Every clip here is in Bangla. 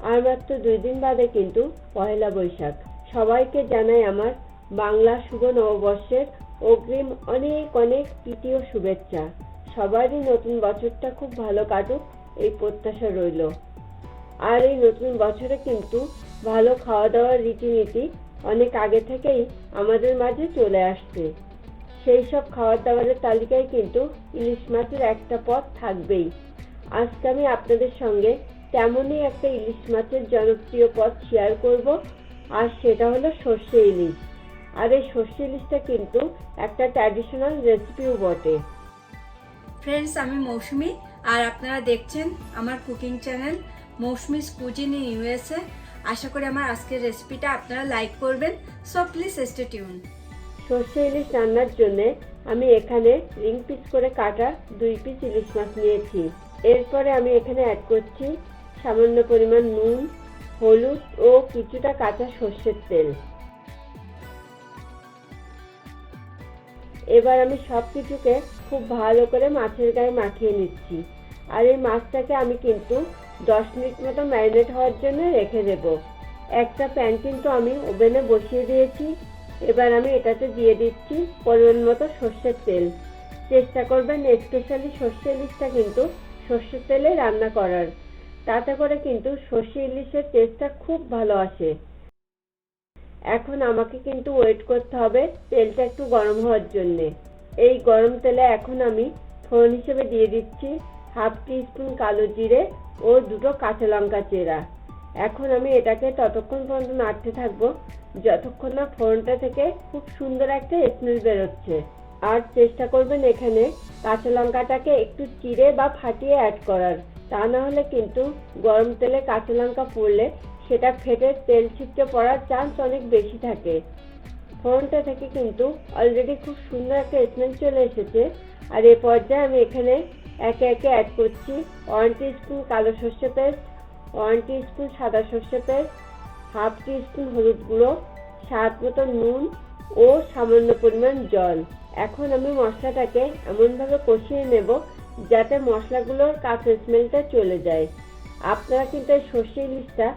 আর মাত্র 2 দিন বাদে কিন্তু পহেলা বৈশাখ। সবাইকে জানাই আমার বাংলা শুভ নববর্ষের অগ্রিম অনেক অনেক প্রীতি ও শুভেচ্ছা। সবারই নতুন বছরটা খুব ভালো কাটুক এই প্রত্যাশা রইল। আর এই নতুন বছরে কিন্তু ভালো খাওয়া দাওয়ার রীতিনীতি অনেক আগে থেকেই আমাদের মাঝে চলে আসছে। সেই সব খাবার দাবারের তালিকায় কিন্তু ইলিশ মাছের একটা পদ থাকবেই। আজকে আমি আপনাদের সঙ্গে তেমনই একটা ইলিশ মাছের জনপ্রিয় পদ শেয়ার করব, আর সেটা হলো সর্ষে ইলিশ। আর এই সর্ষে ইলিশটা কিন্তু একটা ট্র্যাডিশনাল রেসিপিও বটে। ফ্রেন্ডস, আমি মৌসুমি আর আপনারা দেখছেন আমার cooking channel Moushumi's cuisine in USA. আশা করি আমার আজকের রেসিপিটা আপনারা লাইক করবেন। So please stay tune. সর্ষে ইলিশ রান্নার জন্য আমি এখানে রিং পিস করে কাটা 2 পিস ইলিশ মাছ নিয়েছি। এরপরে আমি এখানে অ্যাড করছি সামান্য পরিমাণ নুন, হলুদ ও কিছুটা কাঁচা সর্ষের তেল। এবার আমি সবকিছুকে খুব ভালো করে মাছের গায়ে মাখিয়ে নিচ্ছি। আর এই মাছটাকে আমি কিন্তু 10 মিনিট মতো ম্যারিনেট হওয়ার জন্য রেখে দেব। একটা প্যান কিন্তু আমি ওভেনে বসিয়ে দিয়েছি। এবার আমি এটাতে দিয়ে দিচ্ছি পরিমাণ মতো সর্ষের তেল। চেষ্টা করবেন স্পেশালি সর্ষে ইলিশটা কিন্তু সর্ষের তেলে রান্না করার, তাতে করে কিন্তু সর্ষে ইলিশের টেস্টটা খুব ভালো আসে। এখন আমাকে কিন্তু ওয়েট করতে হবে তেলটা একটু গরম হওয়ার জন্য। এই গরম তেলে এখন আমি ফোড়ন হিসেবে দিয়ে দিচ্ছি 1/2 টিস্পুন কালো জিরে ও 2টো কাঁচা লঙ্কা চেরা। এখন আমি এটাকে ততক্ষণ পর্যন্ত নাড়তে থাকবো যতক্ষণ না ফোড়নটা থেকে খুব সুন্দর একটা স্মেল বেরোচ্ছে। আর চেষ্টা করবেন এখানে কাঁচা লঙ্কাটাকে একটু চিড়ে বা ফাটিয়ে অ্যাড করার, তা না হলে কিন্তু গরম তেলে কাঁচা লঙ্কা পড়লে সেটা ফেটে তেল ছিটকে পড়ার চান্স অনেক বেশি থাকে। ফোড়নটা থেকে কিন্তু অলরেডি খুব সুন্দর একটা স্মেল চলে এসেছে। আর এই পর্যায়ে আমি এখানে একে একে অ্যাড করছি 1 টিস্পুন কালো সর্ষে পেস্ট, 1 টিস্পুন সাদা সর্ষে পেস্ট, 1/2 টিস্পুন হলুদ গুঁড়ো, স্বাদ মতো নুন ও সামান্য পরিমাণ জল। এখন আমি মশলাটাকে এমনভাবে কষিয়ে নেব যাতে মশলাগুলোর কাঁচা স্মেলটা চলে যায়। আপনারা কিন্তু এই সর্ষে ইলিশটা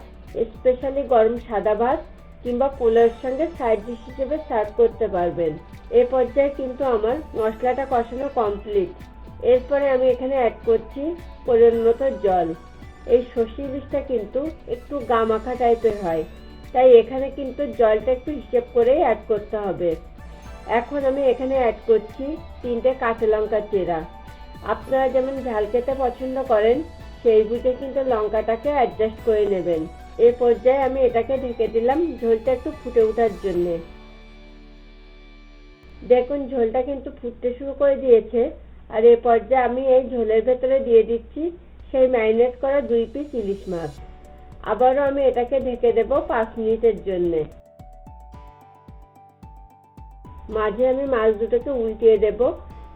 স্পেশালি গরম সাদা ভাত কিংবা পোলাওয়ের সঙ্গে সাইড ডিশ হিসেবে সার্ভ করতে পারবেন। এই পর্যায়ে কিন্তু আমার মশলাটা কষানো কমপ্লিট। এরপরে আমি এখানে অ্যাড করছি পরিমাণ মতো জল। এই সর্ষে ইলিশটা কিন্তু একটু গা মাখা টাইপের হয়, তাই এখানে কিন্তু জলটা একটু হিসেব করেই অ্যাড করতে হবে। এখন আমি এখানে অ্যাড করছি 3টে কাঁচা লঙ্কা চেরা। আপনারা যেমন ঝাল খেতে পছন্দ করেন সেই বুঝে কিন্তু লঙ্কাটাকে অ্যাডজাস্ট করে নেবেন। এই পর্যায়ে আমি এটাকে ঢেকে দিলাম ঝোলটা একটু ফুটে ওঠার জন্য। দেখুন ঝোলটা কিন্তু ফুটতে শুরু করে দিয়েছে। আর এই পর্যায়ে আমি এই ঝোলের ভেতরে দিয়ে দিচ্ছি সেই ম্যারিনেট করা 2 পিস ইলিশ মাছ। আবারও আমি এটাকে ঢেকে দেব 5 মিনিটের জন্য। মাঝে আমি মাছ দুটোকে উল্টিয়ে দেব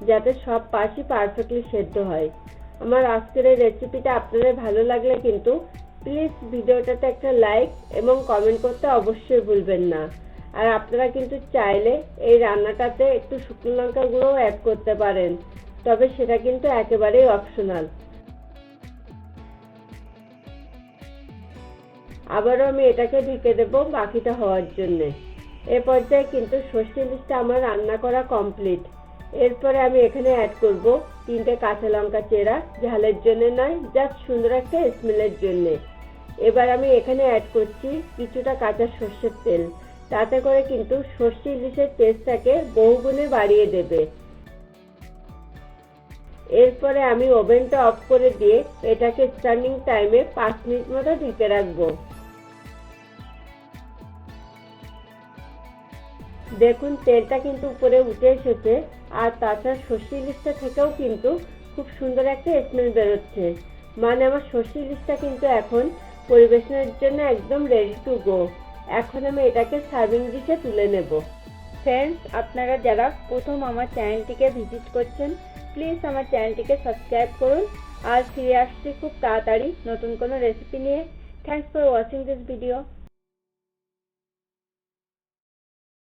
যাতে সব পাশই পারফেক্টলি সেদ্ধ হয়। আমার আজকের এই রেসিপিটা আপনাদের ভালো লাগলে কিন্তু প্লিজ ভিডিওটাতে একটা লাইক এবং কমেন্ট করতে অবশ্যই ভুলবেন না। আর আপনারা কিন্তু চাইলে এই রান্নাটাতে একটু শুকনো লঙ্কার গুঁড়োও অ্যাড করতে পারেন, তবে সেটা কিন্তু একেবারেই অপশনাল। আবারও আমি এটাকে ঢেকে দেব বাকিটা হওয়ার জন্য। এ পর্যায়ে কিন্তু সর্ষে ইলিশটা আমার রান্না করা কমপ্লিট। এরপরে আমি এখানে অ্যাড করব 3টে কাঁচা লঙ্কা চেরা, ঝালের জন্য নয়, জাস্ট সুন্দর একটা স্মেলের জন্য। এবার আমি এখানে অ্যাড করছি কিছুটা কাঁচা সর্ষের তেল, তাতে করে কিন্তু সর্ষে ইলিশের টেস্টটাকে বহুগুণে বাড়িয়ে দেবে। এরপরে আমি ওভেনটা অফ করে দিয়ে এটাকে স্ট্যান্ডিং টাইমে 5 মিনিট মতো ঢেকে রাখবো। দেখুন তেলটা কিন্তু উপরে উঠে এসেছে, আর তাছাড়া সর্ষে ইলিশটা থেকেও কিন্তু খুব সুন্দর একটা স্মেল বেরোচ্ছে। মানে আমার সর্ষে ইলিশটা কিন্তু এখন পরিবেশনের জন্য একদম রেডি টু গো। এখন আমি এটাকে সার্ভিং ডিশে তুলে নেব। ফ্রেন্ডস, আপনারা যারা প্রথম আমার চ্যানেলটিকে ভিজিট করছেন প্লিজ আমার চ্যানেলটিকে সাবস্ক্রাইব করুন। আর ফিরে আসছি খুব তাড়াতাড়ি নতুন কোনো রেসিপি নিয়ে। Thanks for watching this video.